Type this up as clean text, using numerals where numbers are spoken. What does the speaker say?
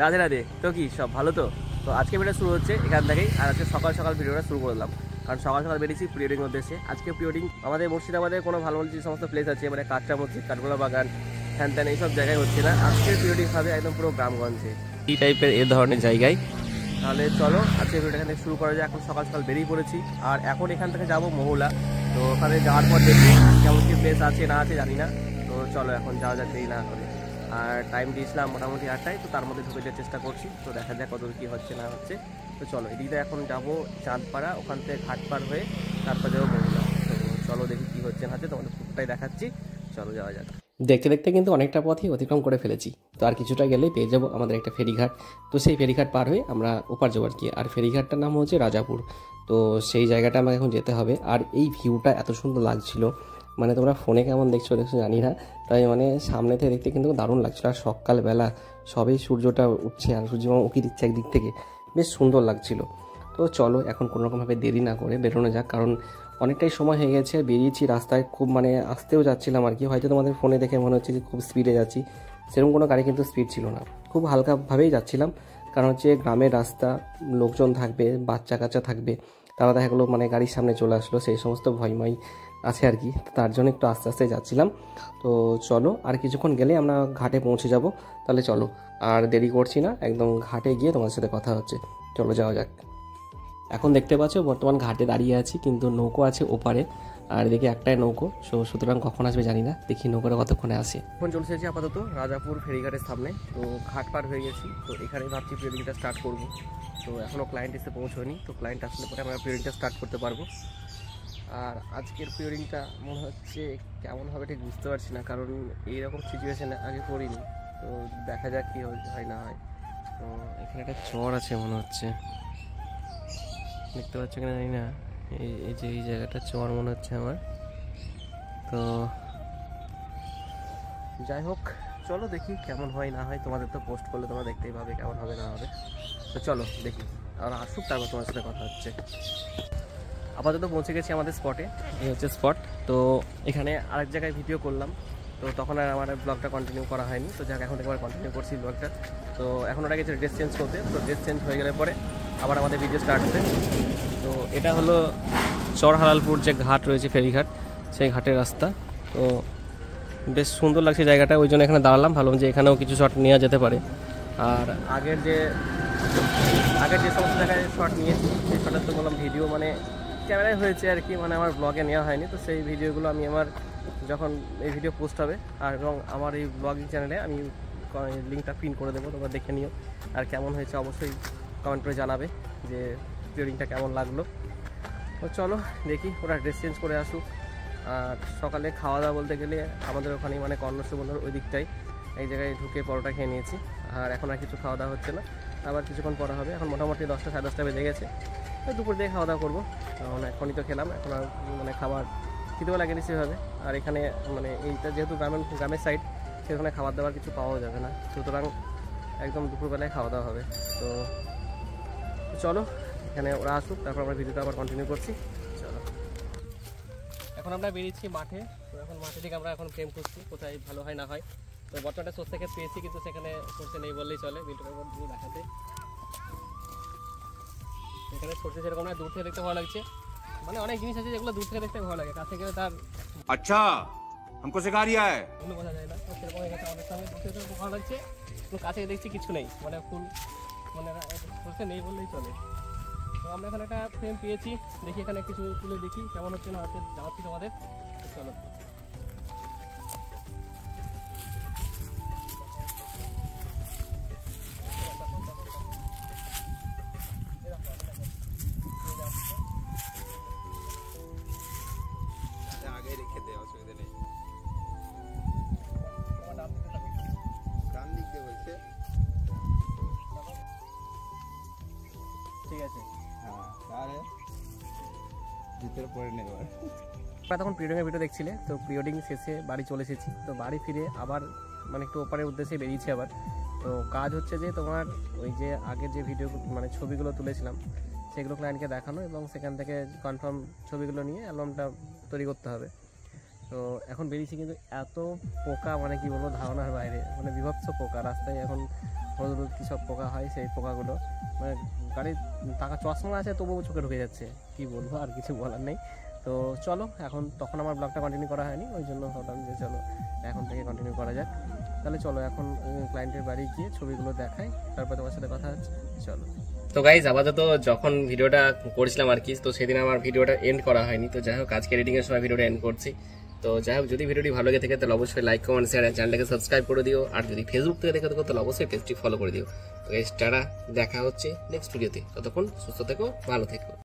রাধে রাধে। তো কি সব ভালো তো? তো আজকে ভিডিও শুরু হচ্ছে এখান থেকেই। আর আজকে সকাল সকাল ভিডিওটা শুরু করলাম, কারণ সকাল সকাল বেরিয়েছি প্রি ওয়েডিং উদ্দেশ্যে। আজকে প্রি ওয়েডিং আমাদের মুর্শিদাবাদে কোনো ভালো ভালো যে সমস্ত প্লেস আছে, মানে কাঁচরা মসজিদ, কাঠগোলা বাগান, হ্যান ত্যান এইসব জায়গায় হচ্ছে না। আজকে প্রি ওয়েডিং হবে একদম পুরো গ্রামগঞ্জে, এই টাইপের এ ধরনের জায়গায়। তাহলে চলো আজকে ভিডিওটা এখান থেকে শুরু করা যায়। এখন সকাল সকাল বেরিয়ে পড়েছি, আর এখন এখান থেকে যাবো মহুলা। তো ওখানে যাওয়ার পর দেখি কেমন কি প্লেস আছে না আছে জানি না। তো চলো এখন যাওয়া যাক দেরি না করে। আর টাইম দিয়েছিলাম মোটামুটি 8টায়, তো তার মধ্যে ঢুকে যাওয়ার চেষ্টা করছি। তো দেখা যাক কত কী হচ্ছে না হচ্ছে। তো চলো এদিকে এখন যাবো চাঁদপাড়া, ওখান থেকে ঘাট পার হয়ে তারপর যাবো মহুলা। তো চলো দেখি কী হচ্ছে না হচ্ছে, তোমাদের পুরোটাই দেখাচ্ছি। চলো যাওয়া যাক। দেখতে দেখতে কিন্তু অনেকটা পথই অতিক্রম করে ফেলেছি। তো আর কিছুটা গেলেই পেয়ে যাবো আমাদের একটা ফেরিঘাট। তো সেই ফেরিঘাট পার হয়ে আমরা ওপার যাবো আর কি। আর ফেরিঘাটটার নাম হচ্ছে রাজাপুর। তো সেই জায়গাটা আমাকে এখন যেতে হবে। আর এই ভিউটা এত সুন্দর লাগছিল, মানে তোমরা ফোনে কেমন দেখছো জানি না, তাই মানে সামনে থেকে দেখতে কিন্তু দারুণ লাগছিল। আর সকালবেলা সবেই সূর্যটা উঠছে আর সূর্য উঁকি দিচ্ছে একদিক থেকে, বেশ সুন্দর লাগছিল। তো চলো এখন কোনোরকমভাবে দেরি না করে বেরোনো যাক, কারণ অনেকটাই সময় হয়ে গেছে। বেরিয়েছি রাস্তায়, খুব মানে আসতেও যাচ্ছিলাম আর কি। হয়তো তোমাদের ফোনে দেখে মনে হচ্ছে যে খুব স্পিডে যাচ্ছি, সেরকম কোনো গাড়ি কিন্তু স্পিড ছিল না, খুব হালকাভাবেই যাচ্ছিলাম। কারণ হচ্ছে গ্রামের রাস্তা, লোকজন থাকবে, বাচ্চা কাচ্চা থাকবে, তারা দেখা গেলো মানে গাড়ির সামনে চলে আসলো, সেই সমস্ত ভয়ময় আছে আর কি। তার জন্য একটু আস্তে আস্তে যাচ্ছিলাম। তো চলো আর কিছুক্ষণ গেলে আমরা ঘাটে পৌঁছে যাব। তাহলে চলো আর দেরি করছি না, একদম ঘাটে গিয়ে তোমাদের সাথে কথা হচ্ছে। চলো যাওয়া যাক। এখন দেখতে পাচ্ছ বর্তমান ঘাটে দাঁড়িয়ে আছি, কিন্তু নৌকো আছে ওপারে, আর এদিকে একটাই নৌকো। সুতরাং কখন আসবে জানি না, দেখি নৌকোটা কতক্ষণে আসে। এখন চলে এসেছি আপাতত রাজাপুর ফেরিঘাটের সামনে। তো ঘাট পার হয়ে গেছি, তো এখানেই ভাবছি প্রিওয়েডিংটা স্টার্ট করবো। তো এখনও ক্লায়েন্ট এসে পৌঁছয়নি, তো ক্লায়েন্ট আসলে পরে আমরা প্রিওয়েডিংটা স্টার্ট করতে পারবো। আর আজকের প্রিওয়েডিংটা মনে হচ্ছে কেমন হবে ঠিক বুঝতে পারছি না, কারণ এইরকম সিচুয়েশানে আগে করিনি। তো দেখা যাক কী হয় না হয়। তো এখানে একটা চর আছে মনে হচ্ছে, দেখতে পাচ্ছ কিনা জানি না। এই যে এই জায়গাটা চর মনে হচ্ছে আমার। তো যাই হোক, চলো দেখি কেমন হয় না হয়। তোমাদের তো পোস্ট করলে তোমরা দেখতেই পাবে কেমন হবে না হবে। তো চলো দেখি, আর আসুক তারপর তোমার সাথে কথা হচ্ছে। আপাতত পৌঁছে গেছি আমাদের স্পটে, এই হচ্ছে স্পট। তো এখানে আরেক জায়গায় ভিডিও করলাম, তো তখন আর আমার ব্লগটা কন্টিনিউ করা হয়নি। তো যাক এখন থেকে আবার কন্টিনিউ করছি ব্লগটা। তো এখন ওটা গেছে ড্রেস চেঞ্জ করতে। তো ড্রেস চেঞ্জ হয়ে গেলে পরে আবার আমাদের ভিডিও স্টার্ট হবে। তো এটা হলো চরহালালপুর যে ঘাট রয়েছে, ফেরিঘাট, সেই ঘাটের রাস্তা। তো বেশ সুন্দর লাগছে জায়গাটা, ওই জন্য এখানে দাঁড়ালাম, ভাবলাম যে এখানেও কিছু শট নেওয়া যেতে পারে। আর আগের যে সমস্ত জায়গায় শট নিয়েছি, সেই শটের তো বললাম ভিডিও মানে ক্যামেরায় হয়েছে আর কি, মানে আমার ব্লগে নেওয়া হয়নি। তো সেই ভিডিওগুলো আমি আমার যখন এই ভিডিও পোস্ট হবে, আর এবং আমার এই ব্লগিং চ্যানেলে আমি লিঙ্কটা পিন করে দেবো, তোমরা দেখে নিও। আর কেমন হয়েছে অবশ্যই কমেন্ট করে জানাবে যে ভিডিওটা কেমন লাগলো। তো চলো দেখি, ওরা ড্রেস চেঞ্জ করে আসুক। আর সকালে খাওয়া দাওয়া বলতে গেলে আমাদের ওখানে মানে কর্ণ সুবর্ণর ওই দিকটাই এই জায়গায় ঢুকে পরোটা খেয়ে নিয়েছি। আর এখন আর কিছু খাওয়া দাওয়া হচ্ছে না, আবার কিছুক্ষণ পরে হবে। এখন মোটামুটি 10টা সাড়ে 10টা বেজে গেছে। তো দুপুর দিয়ে খাওয়া দাওয়া করবো, কারণ এখনই তো খেলাম, এখন আর মানে খাবার খেতেও লাগেনি সেভাবে। আর এখানে মানে এইটা যেহেতু গ্রামের সাইড, সেখানে খাবার দাবার কিছু পাওয়া যাবে না, সুতরাং একদম দুপুরবেলায় খাওয়া দাওয়া হবে। তো চলো এখানে ওরা আসুক, তারপর আমরা ভিডিওটা আবার কন্টিনিউ করছি। চলো এখন আমরা বেরিয়েছি মাঠে। তো এখন মাঠে থেকে আমরা এখন ফ্রেম করছি কোথায় ভালো হয় না হয়। তো বর্তমানে সোর্স থেকে পেয়েছি, কিন্তু সেখানে সোর্সে নেই বললেই চলে। ভিডিওটার মধ্যে দেখাতে এখানে সোর্সে সেরকম না, দূর থেকে দেখতে ভালো লাগছে। মানে অনেক জিনিস আছে যেগুলো দূর থেকে দেখতে ভালো লাগে, কাছে গেলে তার আচ্ছা हमको सिखा रिया है কোনো বোঝা যায় না। তো সেরকম এখানে অনেক সময় দূর থেকে ভালো লাগছে, কিন্তু কাছে দেখছি কিছু নেই, মানে ফুল মানে সোর্সে নেই বললেই চলে। তো আমরা এখানে একটা ফ্রেম পেয়েছি, দেখি এখানে কিছু তুলে দেখি কেমন হচ্ছে না হচ্ছে, জানাচ্ছি তোমাদের। চলো आगे लिखे दे असुविधा नहीं গান লিখতে বলছে। ঠিক আছে, হ্যাঁ তাহলে ভিতরে পড়ে নেব। আমরা তখন প্রিওয়েডিংয়ের ভিডিও দেখছিলে, তো প্রিওয়েডিং শেষে বাড়ি চলে এসেছি। তো বাড়ি ফিরে আবার মানে একটু ওপারের উদ্দেশ্যে বেরিয়েছি আবার। তো কাজ হচ্ছে যে তোমার ওই যে আগের যে ভিডিও মানে ছবিগুলো তুলেছিলাম, সেগুলো ক্লায়েন্টকে দেখানো এবং সেখান থেকে কনফার্ম ছবিগুলো নিয়ে অ্যালবামটা তৈরি করতে হবে। তো এখন বেরিয়েছি, কিন্তু এত পোকা মানে কি বলবো ধারণার বাইরে, মানে বিভৎস পোকা রাস্তায়। এখন হলুদ হলুদ কী সব পোকা হয়, সেই পোকাগুলো মানে গাড়ির টাকা চশমা আছে তবুও চোখে ঢুকে যাচ্ছে, কি বলবো, আর কিছু বলার নেই। তো চলো এখন, তখন আমার ব্লগটা কন্টিনিউ করা হয়নি, ওই জন্য ভাবলাম যে চলো এখন থেকে কন্টিনিউ করা যাক। তাহলে চলো এখন ক্লায়েন্টের বাড়ি গিয়ে ছবিগুলো দেখাই, তারপর তোমার সাথে কথা হচ্ছে, চলো। তো গাইজ আপাতত যখন ভিডিওটা করছিলাম আর কি, তো সেদিন আমার ভিডিওটা এন্ড করা হয়নি, তো যাই হোক আজকে এডিটিংয়ের সময় ভিডিওটা এন্ড করছি। তো যাই হোক, যদি ভিডিওটি ভালো লেগে থাকে তাহলে অবশ্যই লাইক কমেন্ট শেয়ার, চ্যানেলটাকে সাবস্ক্রাইব করে দিও, আর যদি ফেসবুক থেকে দেখে থাকো তাহলে অবশ্যই পেজটি ফলো করে দিও। তো গাইজ টাটা, দেখা হচ্ছে নেক্সট ভিডিওতে, ততক্ষণ সুস্থ থেকো, ভালো থেকো।